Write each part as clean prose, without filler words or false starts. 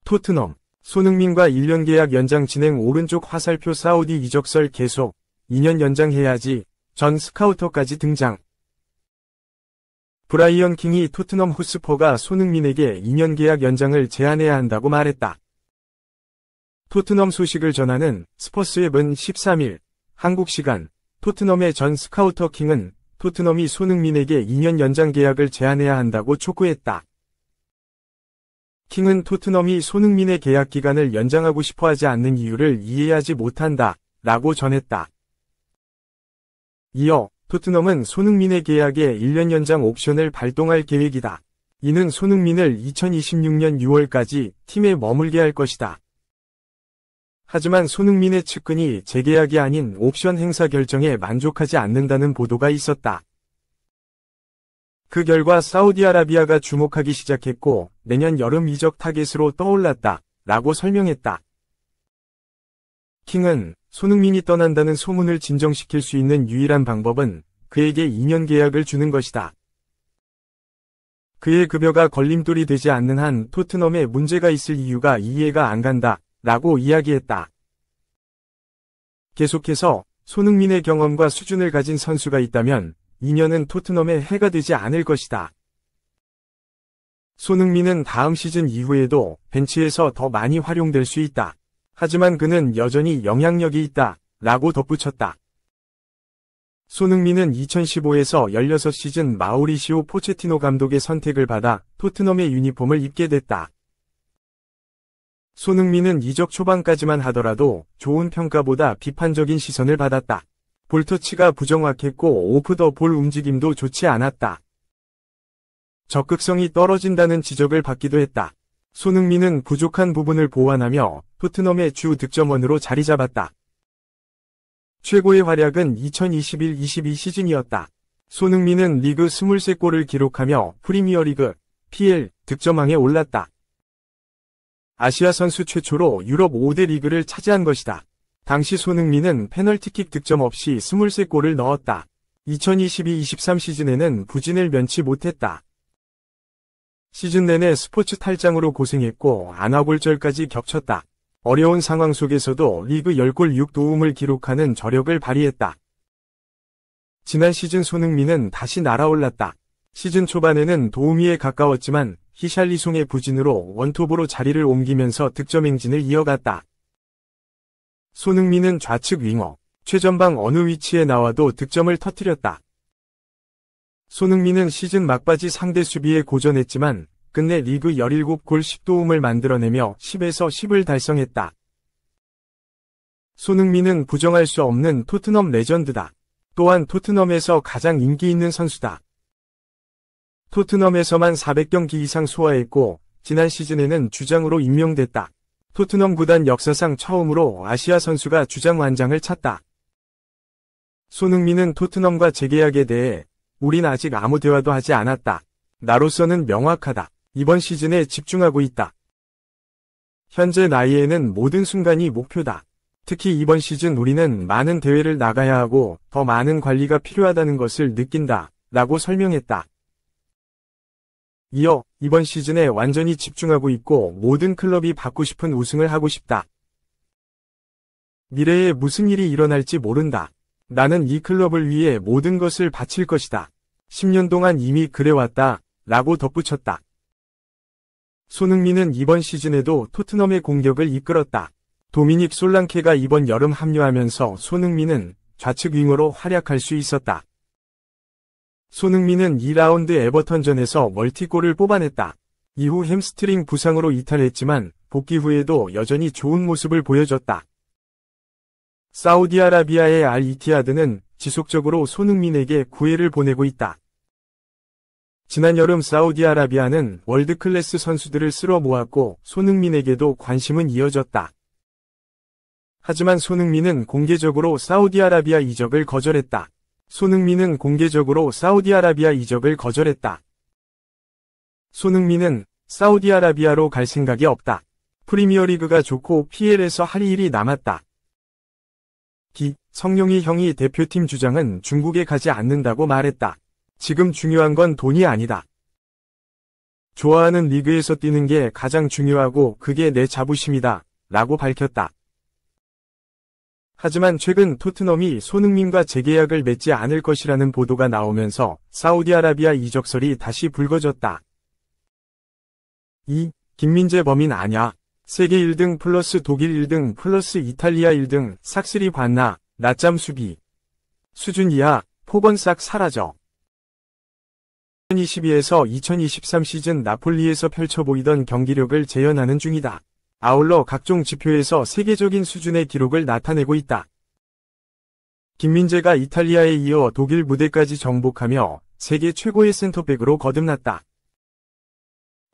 토트넘, 손흥민과 1년 계약 연장 진행. 오른쪽 화살표. 사우디 이적설 계속, 2년 연장해야지. 전 스카우터까지 등장. 브라이언 킹이 토트넘 호스퍼가 손흥민에게 2년 계약 연장을 제안해야 한다고 말했다. 토트넘 소식을 전하는 스퍼스웹은 13일 한국 시간 토트넘의 전 스카우터 킹은 토트넘이 손흥민에게 2년 연장 계약을 제안해야 한다고 촉구했다. 킹은 토트넘이 손흥민의 계약 기간을 연장하고 싶어하지 않는 이유를 이해하지 못한다 라고 전했다. 이어 토트넘은 손흥민의 계약에 1년 연장 옵션을 발동할 계획이다. 이는 손흥민을 2026년 6월까지 팀에 머물게 할 것이다. 하지만 손흥민의 측근이 재계약이 아닌 옵션 행사 결정에 만족하지 않는다는 보도가 있었다. 그 결과 사우디아라비아가 주목하기 시작했고 내년 여름 이적 타겟으로 떠올랐다 라고 설명했다. 킹은 손흥민이 떠난다는 소문을 진정시킬 수 있는 유일한 방법은 그에게 2년 계약을 주는 것이다. 그의 급여가 걸림돌이 되지 않는 한 토트넘에 문제가 있을 이유가 이해가 안 간다 라고 이야기했다. 계속해서 손흥민의 경험과 수준을 가진 선수가 있다면 2년은 토트넘에 해가 되지 않을 것이다. 손흥민은 다음 시즌 이후에도 벤치에서 더 많이 활용될 수 있다. 하지만 그는 여전히 영향력이 있다 라고 덧붙였다. 손흥민은 2015에서 16시즌 마우리시오 포체티노 감독의 선택을 받아 토트넘의 유니폼을 입게 됐다. 손흥민은 이적 초반까지만 하더라도 좋은 평가보다 비판적인 시선을 받았다. 볼터치가 부정확했고 오프 더 볼 움직임도 좋지 않았다. 적극성이 떨어진다는 지적을 받기도 했다. 손흥민은 부족한 부분을 보완하며 토트넘의 주 득점원으로 자리 잡았다. 최고의 활약은 2021-22 시즌이었다. 손흥민은 리그 23골을 기록하며 프리미어리그 PL 득점왕에 올랐다. 아시아 선수 최초로 유럽 5대 리그를 차지한 것이다. 당시 손흥민은 페널티킥 득점 없이 23골을 넣었다. 2022-23 시즌에는 부진을 면치 못했다. 시즌 내내 스포츠 탈장으로 고생했고 안아골절까지 겹쳤다. 어려운 상황 속에서도 리그 10골 6도움을 기록하는 저력을 발휘했다. 지난 시즌 손흥민은 다시 날아올랐다. 시즌 초반에는 도우미에 가까웠지만 히샬리송의 부진으로 원톱으로 자리를 옮기면서 득점 행진을 이어갔다. 손흥민은 좌측 윙어, 최전방 어느 위치에 나와도 득점을 터뜨렸다. 손흥민은 시즌 막바지 상대 수비에 고전했지만 끝내 리그 17골 10도움을 만들어내며 10에서 10을 달성했다. 손흥민은 부정할 수 없는 토트넘 레전드다. 또한 토트넘에서 가장 인기 있는 선수다. 토트넘에서만 400경기 이상 소화했고 지난 시즌에는 주장으로 임명됐다. 토트넘 구단 역사상 처음으로 아시아 선수가 주장 완장을 찼다. 손흥민은 토트넘과 재계약에 대해 우린 아직 아무 대화도 하지 않았다. 나로서는 명확하다. 이번 시즌에 집중하고 있다. 현재 나이에는 모든 순간이 목표다. 특히 이번 시즌 우리는 많은 대회를 나가야 하고 더 많은 관리가 필요하다는 것을 느낀다. 라고 설명했다. 이어 이번 시즌에 완전히 집중하고 있고 모든 클럽이 받고 싶은 우승을 하고 싶다. 미래에 무슨 일이 일어날지 모른다. 나는 이 클럽을 위해 모든 것을 바칠 것이다. 10년 동안 이미 그래왔다. 라고 덧붙였다. 손흥민은 이번 시즌에도 토트넘의 공격을 이끌었다. 도미닉 솔랑케가 이번 여름 합류하면서 손흥민은 좌측 윙어로 활약할 수 있었다. 손흥민은 2라운드 에버턴전에서 멀티골을 뽑아냈다. 이후 햄스트링 부상으로 이탈했지만 복귀 후에도 여전히 좋은 모습을 보여줬다. 사우디아라비아의 알 이티하드는 지속적으로 손흥민에게 구애를 보내고 있다. 지난 여름 사우디아라비아는 월드클래스 선수들을 쓸어 모았고 손흥민에게도 관심은 이어졌다. 하지만 손흥민은 공개적으로 사우디아라비아 이적을 거절했다. 손흥민은 사우디아라비아로 갈 생각이 없다. 프리미어리그가 좋고 PL에서 할 일이 남았다. 성룡이 형이 대표팀 주장은 중국에 가지 않는다고 말했다. 지금 중요한 건 돈이 아니다. 좋아하는 리그에서 뛰는 게 가장 중요하고 그게 내 자부심이다. 라고 밝혔다. 하지만 최근 토트넘이 손흥민과 재계약을 맺지 않을 것이라는 보도가 나오면서 사우디아라비아 이적설이 다시 불거졌다. 김민재 범인 아냐? 세계 1등 플러스 독일 1등 플러스 이탈리아 1등 싹쓸이 봤나? 낮잠 수비. 수준 이하, 폭언 싹 사라져. 2022에서 2023 시즌 나폴리에서 펼쳐 보이던 경기력을 재현하는 중이다. 아울러 각종 지표에서 세계적인 수준의 기록을 나타내고 있다. 김민재가 이탈리아에 이어 독일 무대까지 정복하며 세계 최고의 센터백으로 거듭났다.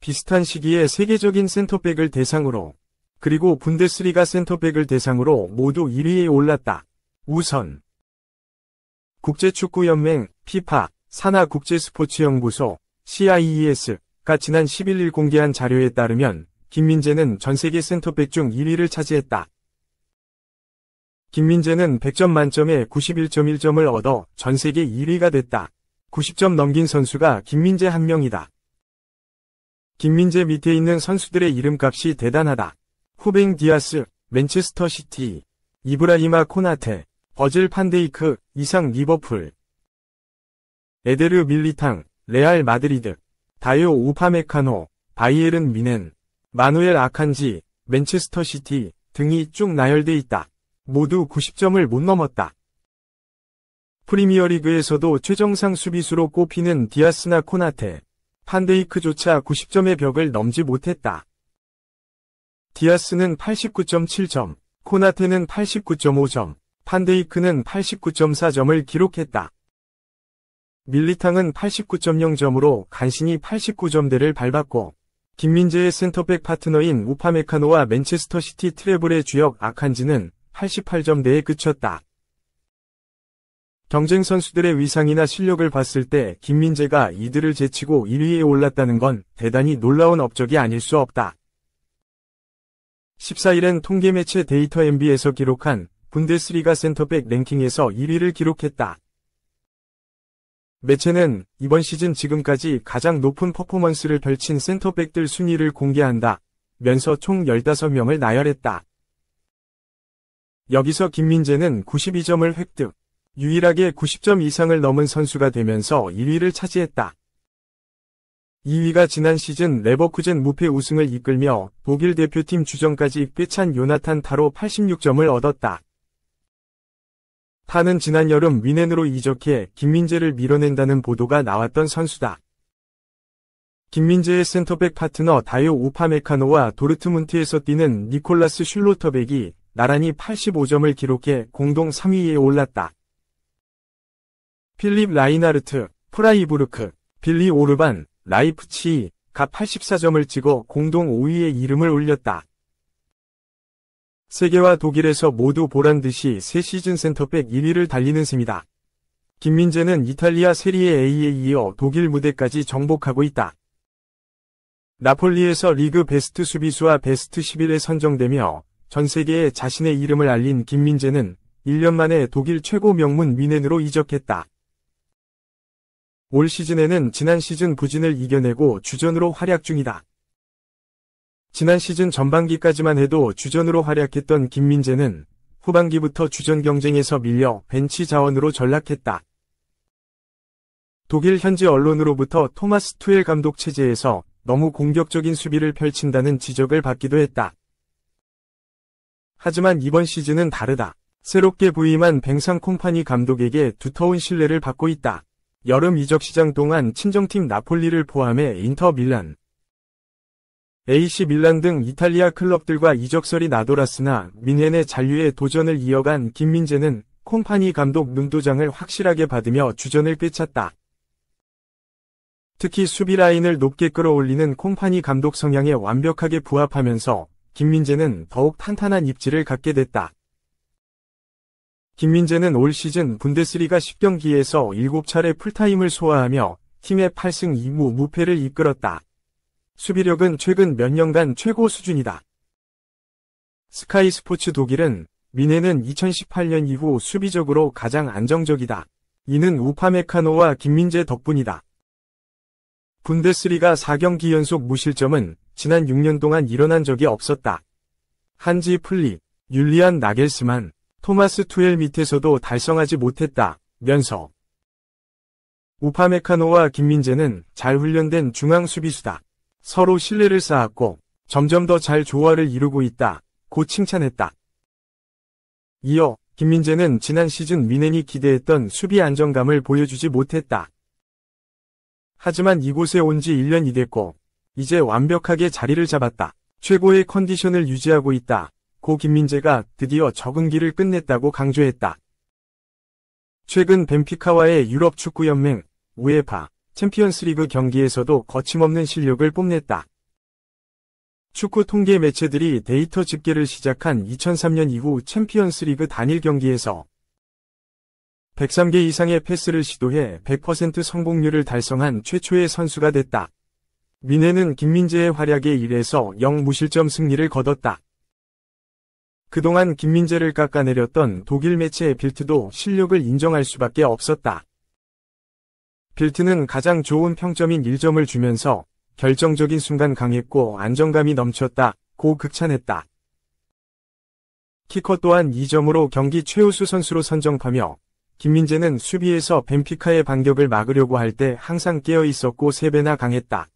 비슷한 시기에 세계적인 센터백을 대상으로 그리고 분데스리가 센터백을 대상으로 모두 1위에 올랐다. 우선 국제축구연맹 피파 산하 국제스포츠연구소 CIES가 지난 11일 공개한 자료에 따르면 김민재는 전세계 센터백 중 1위를 차지했다. 김민재는 100점 만점에 91.1점을 얻어 전세계 1위가 됐다. 90점 넘긴 선수가 김민재 한 명이다. 김민재 밑에 있는 선수들의 이름값이 대단하다. 후뱅 디아스, 맨체스터 시티, 이브라히마 코나테, 버질 판데이크, 이상 리버풀, 에데르 밀리탕, 레알 마드리드, 다요 우파메카노, 바이에른 미넨, 마누엘 아칸지, 맨체스터 시티 등이 쭉 나열돼 있다. 모두 90점을 못 넘었다. 프리미어리그에서도 최정상 수비수로 꼽히는 디아스나 코나테, 판데이크조차 90점의 벽을 넘지 못했다. 디아스는 89.7점, 코나테는 89.5점, 판데이크는 89.4점을 기록했다. 밀리탕은 89.0점으로 간신히 89점대를 밟았고 김민재의 센터백 파트너인 우파메카노와 맨체스터 시티 트래블의 주역 아칸지는 88점대에 그쳤다. 경쟁 선수들의 위상이나 실력을 봤을 때 김민재가 이들을 제치고 1위에 올랐다는 건 대단히 놀라운 업적이 아닐 수 없다. 14일엔 통계매체 데이터 MB에서 기록한 분데스리가 센터백 랭킹에서 1위를 기록했다. 매체는 이번 시즌 지금까지 가장 높은 퍼포먼스를 펼친 센터백들 순위를 공개한다 면서 총 15명을 나열했다. 여기서 김민재는 92점을 획득, 유일하게 90점 이상을 넘은 선수가 되면서 1위를 차지했다. 2위가 지난 시즌 레버쿠젠 무패 우승을 이끌며 독일 대표팀 주전까지 꿰찬 요나탄 타로 86점을 얻었다. 타는 지난 여름 미넨으로 이적해 김민재를 밀어낸다는 보도가 나왔던 선수다. 김민재의 센터백 파트너 다요 우파메카노와 도르트문트에서 뛰는 니콜라스 슐로터백이 나란히 85점을 기록해 공동 3위에 올랐다. 필립 라이나르트, 프라이부르크, 빌리 오르반, 라이프치히가 84점을 찍어 공동 5위에 이름을 올렸다. 세계와 독일에서 모두 보란듯이 새 시즌 센터백 1위를 달리는 셈이다. 김민재는 이탈리아 세리에 A에 이어 독일 무대까지 정복하고 있다. 나폴리에서 리그 베스트 수비수와 베스트 11에 선정되며 전 세계에 자신의 이름을 알린 김민재는 1년 만에 독일 최고 명문 미넨으로 이적했다. 올 시즌에는 지난 시즌 부진을 이겨내고 주전으로 활약 중이다. 지난 시즌 전반기까지만 해도 주전으로 활약했던 김민재는 후반기부터 주전 경쟁에서 밀려 벤치 자원으로 전락했다. 독일 현지 언론으로부터 토마스 투엘 감독 체제에서 너무 공격적인 수비를 펼친다는 지적을 받기도 했다. 하지만 이번 시즌은 다르다. 새롭게 부임한 뱅상 콤파니 감독에게 두터운 신뢰를 받고 있다. 여름 이적 시장 동안 친정팀 나폴리를 포함해 인터 밀란, AC 밀란 등 이탈리아 클럽들과 이적설이 나돌았으나 미넨의 잔류에 도전을 이어간 김민재는 콤파니 감독 눈도장을 확실하게 받으며 주전을 꿰찼다. 특히 수비 라인을 높게 끌어올리는 콤파니 감독 성향에 완벽하게 부합하면서 김민재는 더욱 탄탄한 입지를 갖게 됐다. 김민재는 올 시즌 분데스리가 10경기에서 7차례 풀타임을 소화하며 팀의 8승 2무 무패를 이끌었다. 수비력은 최근 몇 년간 최고 수준이다. 스카이 스포츠 독일은 미넨은 2018년 이후 수비적으로 가장 안정적이다. 이는 우파메카노와 김민재 덕분이다. 분데스리가 4경기 연속 무실점은 지난 6년 동안 일어난 적이 없었다. 한지 플릭, 율리안 나겔스만, 토마스 투엘 밑에서도 달성하지 못했다. 면서 우파메카노와 김민재는 잘 훈련된 중앙 수비수다. 서로 신뢰를 쌓았고 점점 더 잘 조화를 이루고 있다. 고 칭찬했다. 이어 김민재는 지난 시즌 미넨이 기대했던 수비 안정감을 보여주지 못했다. 하지만 이곳에 온 지 1년이 됐고 이제 완벽하게 자리를 잡았다. 최고의 컨디션을 유지하고 있다. 고 김민재가 드디어 적응기를 끝냈다고 강조했다. 최근 벤피카와의 유럽 축구연맹 우에파 챔피언스리그 경기에서도 거침없는 실력을 뽐냈다. 축구 통계 매체들이 데이터 집계를 시작한 2003년 이후 챔피언스리그 단일 경기에서 103개 이상의 패스를 시도해 100% 성공률을 달성한 최초의 선수가 됐다. 미넨은 김민재의 활약에 1에서 0 무실점 승리를 거뒀다. 그동안 김민재를 깎아내렸던 독일 매체 빌트도 실력을 인정할 수밖에 없었다. 빌트는 가장 좋은 평점인 1점을 주면서 결정적인 순간 강했고 안정감이 넘쳤다. 고 극찬했다. 키커 또한 2점으로 경기 최우수 선수로 선정하며 김민재는 수비에서 벤피카의 반격을 막으려고 할 때 항상 깨어 있었고 3배나 강했다.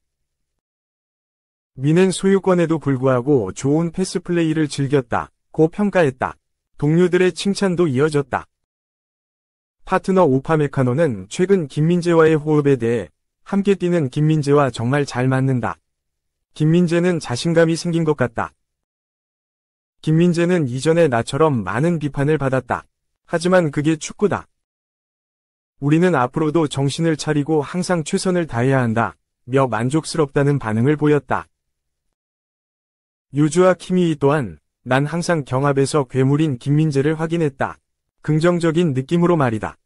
미넨 소유권에도 불구하고 좋은 패스 플레이를 즐겼다. 고 평가했다. 동료들의 칭찬도 이어졌다. 파트너 우파메카노는 최근 김민재와의 호흡에 대해 함께 뛰는 김민재와 정말 잘 맞는다. 김민재는 자신감이 생긴 것 같다. 김민재는 이전에 나처럼 많은 비판을 받았다. 하지만 그게 축구다. 우리는 앞으로도 정신을 차리고 항상 최선을 다해야 한다. 며 만족스럽다는 반응을 보였다. 유주와 키미이 또한 난 항상 경합에서 괴물인 김민재를 확인했다. 긍정적인 느낌으로 말이다.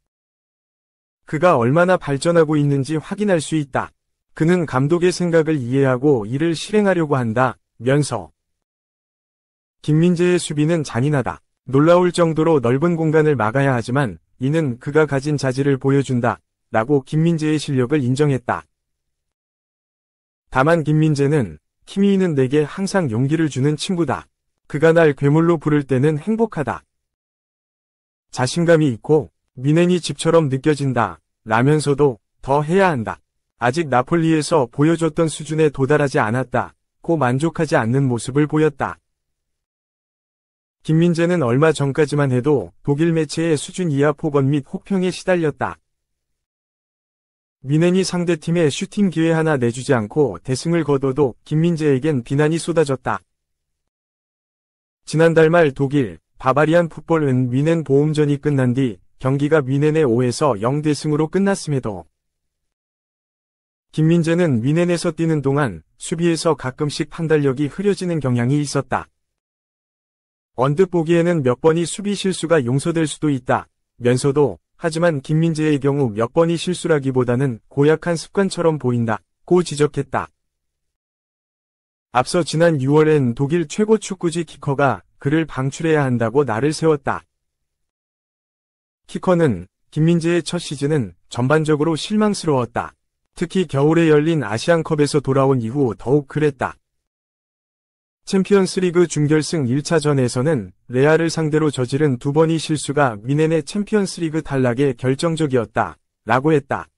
그가 얼마나 발전하고 있는지 확인할 수 있다. 그는 감독의 생각을 이해하고 이를 실행하려고 한다. 면서 김민재의 수비는 잔인하다. 놀라울 정도로 넓은 공간을 막아야 하지만 이는 그가 가진 자질을 보여준다. 라고 김민재의 실력을 인정했다. 다만 김민재는 키미이는 내게 항상 용기를 주는 친구다. 그가 날 괴물로 부를 때는 행복하다. 자신감이 있고 미넨이 집처럼 느껴진다. 라면서도 더 해야 한다. 아직 나폴리에서 보여줬던 수준에 도달하지 않았다. 고 만족하지 않는 모습을 보였다. 김민재는 얼마 전까지만 해도 독일 매체의 수준 이하 폭언 및 혹평에 시달렸다. 미넨이 상대팀에 슈팅 기회 하나 내주지 않고 대승을 거둬도 김민재에겐 비난이 쏟아졌다. 지난달 말 독일 바바리안 풋볼은 미넨 보험전이 끝난 뒤 경기가 미넨의 5에서 0 대승으로 끝났음에도 김민재는 미넨에서 뛰는 동안 수비에서 가끔씩 판단력이 흐려지는 경향이 있었다. 언뜻 보기에는 몇 번이 수비 실수가 용서될 수도 있다. 면서도 하지만 김민재의 경우 몇 번이 실수라기보다는 고약한 습관처럼 보인다. 고 지적했다. 앞서 지난 6월엔 독일 최고 축구지 키커가 그를 방출해야 한다고 날을 세웠다. 키커는 김민재의 첫 시즌은 전반적으로 실망스러웠다. 특히 겨울에 열린 아시안컵에서 돌아온 이후 더욱 그랬다. 챔피언스리그 준결승 1차전에서는 레알을 상대로 저지른 2번의 실수가 미넨의 챔피언스리그 탈락에 결정적이었다. 라고 했다.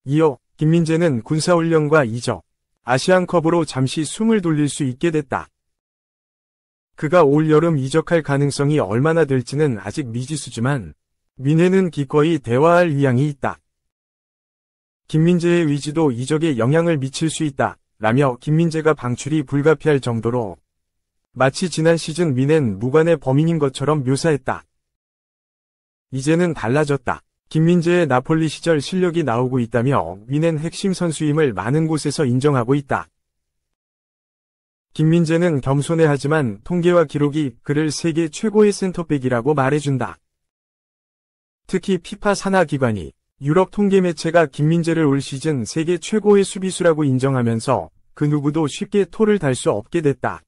이어 김민재는 군사훈련과 이적, 아시안컵으로 잠시 숨을 돌릴 수 있게 됐다. 그가 올 여름 이적할 가능성이 얼마나 될지는 아직 미지수지만 미넨은 기꺼이 대화할 의향이 있다. 김민재의 의지도 이적에 영향을 미칠 수 있다. 라며 김민재가 방출이 불가피할 정도로 마치 지난 시즌 미넨 무관의 범인인 것처럼 묘사했다. 이제는 달라졌다. 김민재의 나폴리 시절 실력이 나오고 있다며 미넨 핵심 선수임을 많은 곳에서 인정하고 있다. 김민재는 겸손해하지만 통계와 기록이 그를 세계 최고의 센터백이라고 말해준다. 특히 피파 산하기관이 유럽 통계 매체가 김민재를 올 시즌 세계 최고의 수비수라고 인정하면서 그 누구도 쉽게 토를 달 수 없게 됐다.